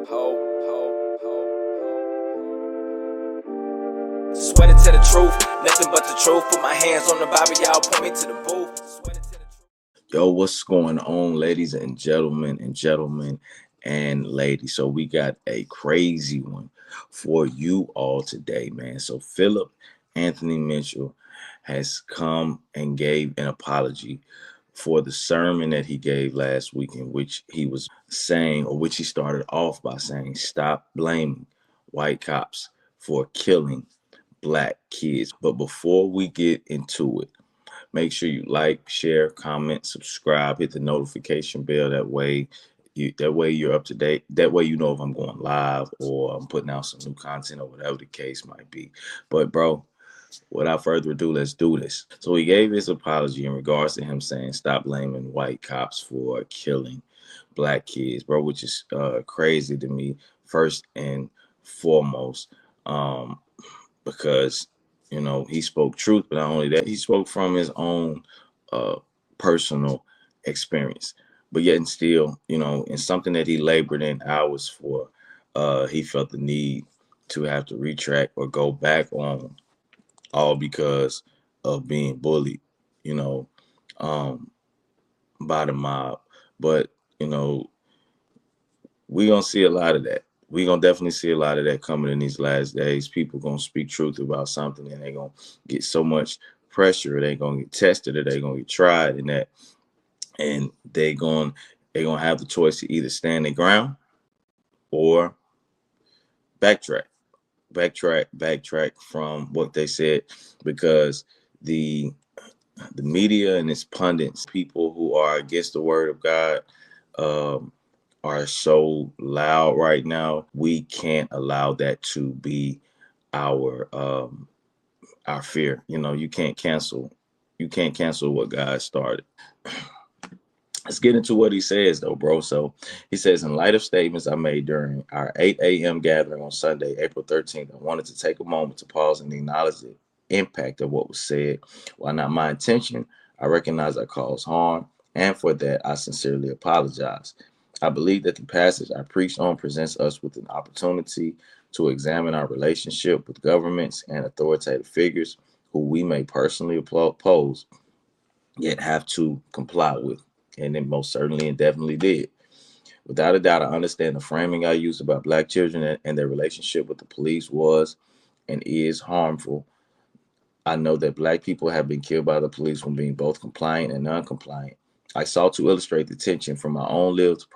Ho, ho, ho, ho. Sweated to the truth, nothing but the truth. Put my hands on the Bible, y'all point me to the booth. Sweated to the truth. Yo, what's going on, ladies and gentlemen and ladies? So we got a crazy one for you all today, man. So Phillip Anthony Mitchell has come and gave an apology for the sermon that he gave last week, in which he was saying, or which he started off by saying, stop blaming white cops for killing black kids. But before we get into it, make sure you like, share, comment, subscribe, hit the notification bell. That way you're up to date. That way you know if I'm going live or I'm putting out some new content or whatever the case might be. But bro, without further ado, let's do this. So he gave his apology in regards to him saying stop blaming white cops for killing black kids, bro, which is crazy to me first and foremost, because he spoke truth, but not only that, he spoke from his own personal experience. But yet and still, in something that he labored in hours for, he felt the need to have to retract or go back on, all because of being bullied, by the mob. But, we're going to see a lot of that. We're going to definitely see a lot of that coming in these last days. People going to speak truth about something, and they're going to get so much pressure, they're going to get tested, or they're going to get tried, and they're going to have the choice to either stand their ground or backtrack from what they said, because the media and its pundits, people who are against the word of God, are so loud right now. We can't allow that to be our fear. You can't cancel what God started. Let's get into what he says, though, bro. So he says, in light of statements I made during our 8 a.m. gathering on Sunday, April 13th, I wanted to take a moment to pause and acknowledge the impact of what was said. While not my intention, I recognize I caused harm, and for that, I sincerely apologize. I believe that the passage I preached on presents us with an opportunity to examine our relationship with governments and authoritative figures who we may personally oppose, yet have to comply with. And it most certainly and definitely did. Without a doubt, I understand the framing I used about black children and their relationship with the police was and is harmful. I know that black people have been killed by the police from being both compliant and non-compliant. I sought to illustrate the tension from my own lived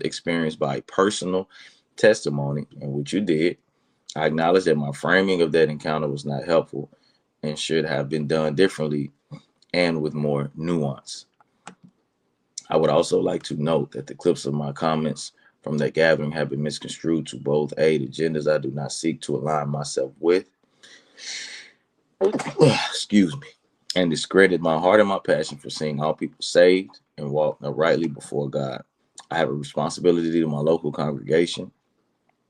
experience by personal testimony, and which you did. I acknowledge that my framing of that encounter was not helpful and should have been done differently and with more nuance. I would also like to note that the clips of my comments from that gathering have been misconstrued to both aid agendas I do not seek to align myself with, excuse me, and discredit my heart and my passion for seeing all people saved and walk uprightly before God. I have a responsibility to my local congregation,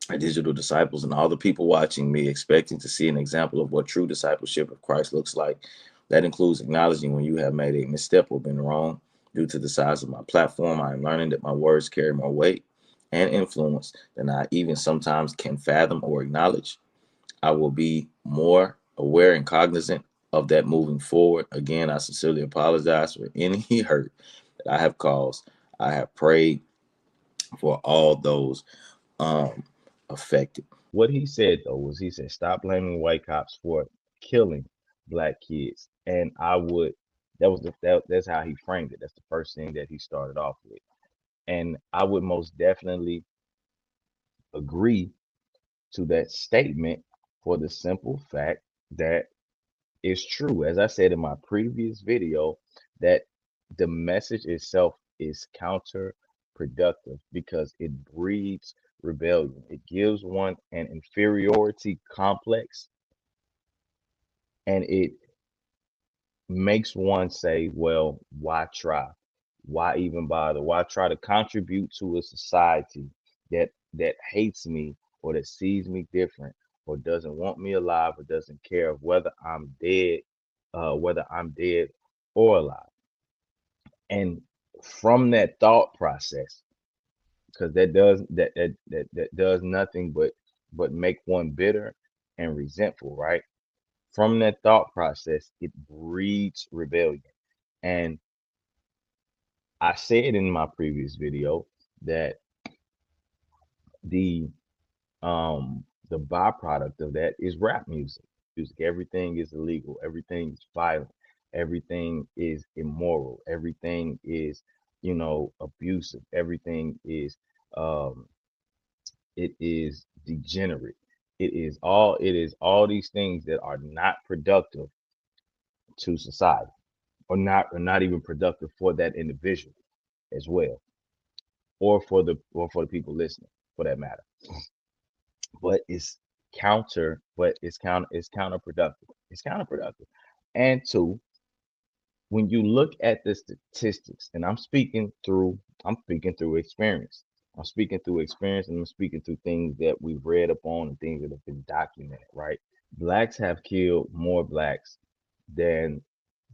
our digital disciples, and all the people watching me, expecting to see an example of what true discipleship of Christ looks like. That includes acknowledging when you have made a misstep or been wrong. Due to the size of my platform, I am learning that my words carry more weight and influence than I even sometimes can fathom or acknowledge. I will be more aware and cognizant of that moving forward. Again, I sincerely apologize for any hurt that I have caused. I have prayed for all those affected. What he said though was he said stop blaming white cops for killing black kids, and that's how he framed it. That's the first thing that he started off with, and I would most definitely agree to that statement for the simple fact that it's true. As I said in my previous video, that the message itself is counterproductive because it breeds rebellion. It gives one an inferiority complex, and it makes one say, well, why try? Why even bother? Why try to contribute to a society that hates me or that sees me different or doesn't want me alive or doesn't care of whether I'm dead or alive? And from that thought process, because that does nothing but make one bitter and resentful, right? From that thought process, it breeds rebellion. And I said in my previous video that the the byproduct of that is rap music. Everything is illegal, everything is violent, everything is immoral, everything is, abusive, everything is um it is degenerate. It is all these things that are not productive to society, or not even productive for that individual as well, or for the people listening, for that matter. But it's counterproductive. It's counterproductive. And two, when you look at the statistics, and I'm speaking through experience. I'm speaking through experience, and I'm speaking through things that we've read upon and things that have been documented, right? Blacks have killed more blacks than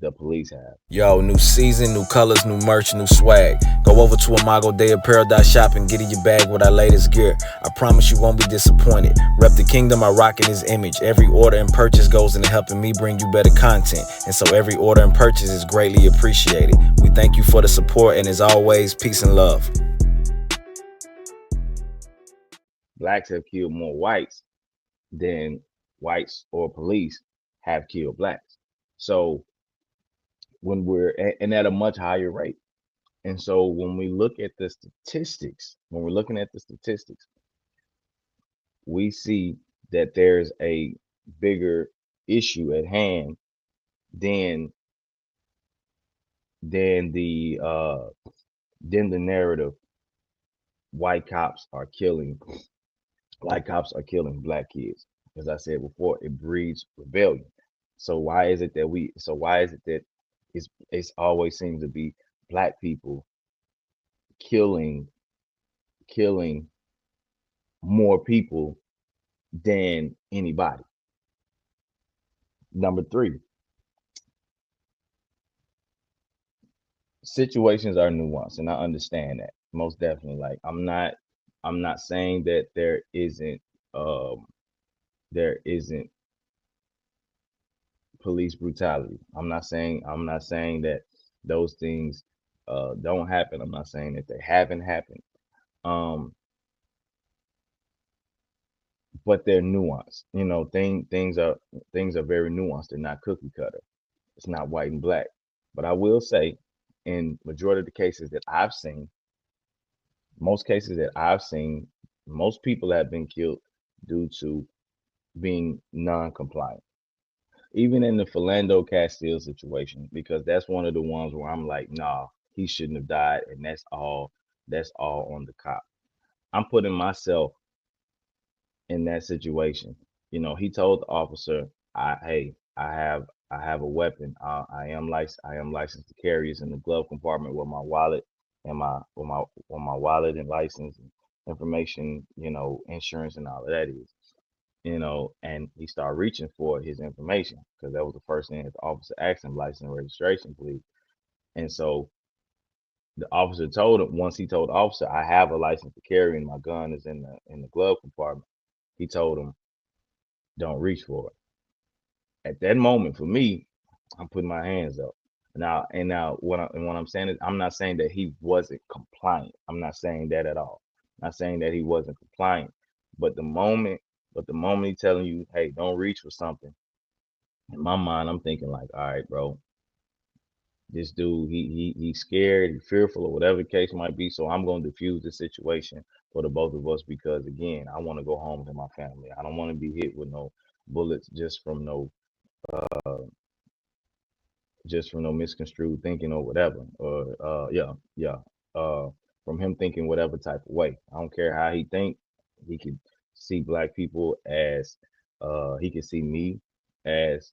the police have. Yo, new season, new colors, new merch, new swag. Go over to Imago Day Apparel Shop and get in your bag with our latest gear. I promise you won't be disappointed. Rep the kingdom, I rock in his image. Every order and purchase goes into helping me bring you better content. And so every order and purchase is greatly appreciated. We thank you for the support, and as always, peace and love. Blacks have killed more whites than whites or police have killed blacks. So and at a much higher rate. And so when we look at the statistics, when we're looking at the statistics, we see that there's a bigger issue at hand than than the uh than the narrative. White cops are killing Black cops are killing black kids. As I said before, it breeds rebellion. So why is it that it's always seems to be black people killing killing more people than anybody? Number three, situations are nuanced, and I understand that most definitely. Like I'm not saying that um there isn't police brutality. I'm not saying that those things don't happen. I'm not saying that they haven't happened. Um, but they're nuanced. Things are very nuanced. They're not cookie cutter. It's not white and black. But I will say, in majority of the cases that I've seen, most cases that I've seen, most people have been killed due to being non-compliant. Even in the Philando Castile situation, because that's one of the ones where I'm like, nah, he shouldn't have died, and that's all on the cop. I'm putting myself in that situation. He told the officer, hey, I have a weapon. I am licensed to carry. It's in the glove compartment with my wallet and my wallet and license and information, insurance and all of that is. And he started reaching for his information because that was the first thing that the officer asked him, license and registration, please. And so the officer told him, once he told the officer, I have a license to carry and my gun is in the glove compartment, he told him, don't reach for it. At that moment, for me, I'm putting my hands up. Now, what I'm saying is, I'm not saying that he wasn't compliant. I'm not saying that at all. I'm not saying that he wasn't compliant. But the moment he's telling you, hey, don't reach for something, in my mind, I'm thinking like, all right, bro, this dude, he's scared, he's fearful, or whatever the case might be. So I'm gonna diffuse the situation for the both of us because again, I want to go home to my family. I don't want to be hit with no bullets just from no misconstrued thinking or whatever. Or yeah, yeah. Uh from him thinking whatever type of way. I don't care how he think. He could see black people as he could see me as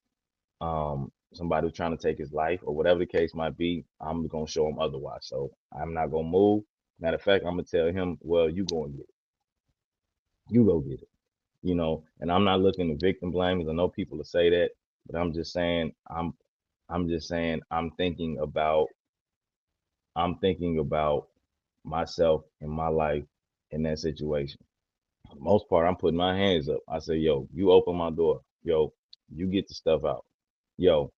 somebody who's trying to take his life or whatever the case might be. I'm gonna show him otherwise. So I'm not gonna move. Matter of fact, I'm gonna tell him, well, you go and get it. You go get it. And I'm not looking to victim blame because I know people will say that, but I'm just saying I'm thinking about myself and my life in that situation. For the most part, I'm putting my hands up. I say, yo, you open my door. Yo, you get the stuff out. Yo,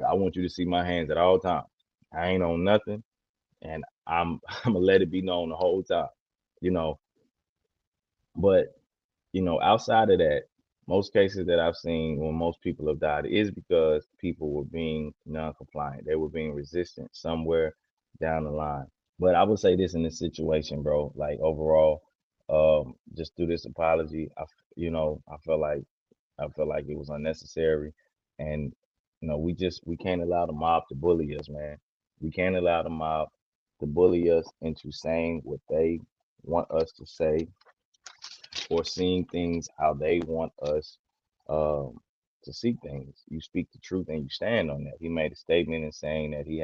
I want you to see my hands at all times. I ain't on nothing, and I'm I'm gonna let it be known the whole time, you know. But outside of that, most cases that I've seen when most people have died is because people were being non-compliant. They were being resistant somewhere down the line. But I would say this in this situation, bro, like overall, just through this apology, I felt like it was unnecessary, and we can't allow the mob to bully us, man. We can't allow the mob to bully us into saying what they want us to say or seeing things how they want us um, to see things. You speak the truth and you stand on that. He made a statement in saying that he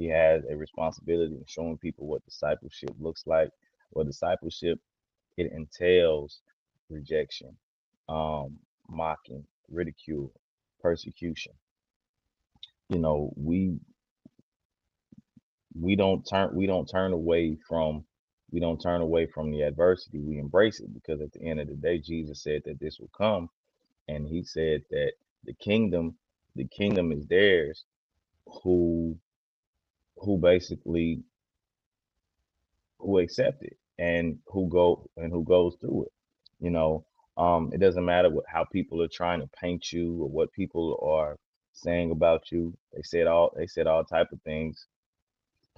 has a responsibility in showing people what discipleship looks like. Well, discipleship, it entails rejection, mocking, ridicule, persecution. You know, we don't turn away from the adversity. We embrace it because at the end of the day, Jesus said that this will come, and he said that the kingdom, the kingdom is theirs who basically who accept it and who goes through it. You know, it doesn't matter how people are trying to paint you or what people are saying about you. They said all type of things.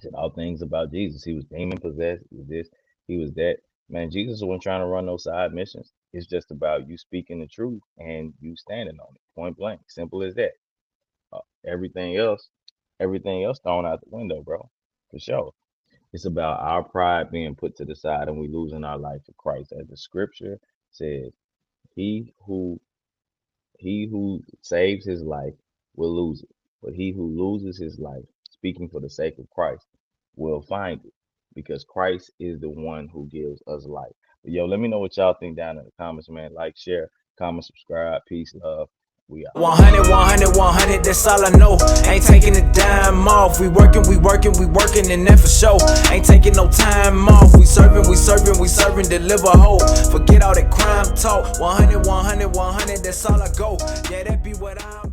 Said all things about Jesus. He was demon possessed. He was this. He was that. Man, Jesus wasn't trying to run no side missions. It's just about you speaking the truth and you standing on it, point blank. Simple as that. Uh, everything else, everything else thrown out the window, bro. For sure. It's about our pride being put to the side and we losing our life for Christ. As the scripture says, he who he who saves his life will lose it, but he who loses his life, speaking for the sake of Christ, will find it, because Christ is the one who gives us life. But yo, let me know what y'all think down in the comments, man. Like, share, comment, subscribe. Peace, love. We out. 100, 100, 100, that's all I know. Ain't taking a dime off. We working, and that for sure. Ain't taking no time off. We serving, deliver hope. Forget all that crime talk. 100, 100, 100, that's all I go. Yeah, that be what I'm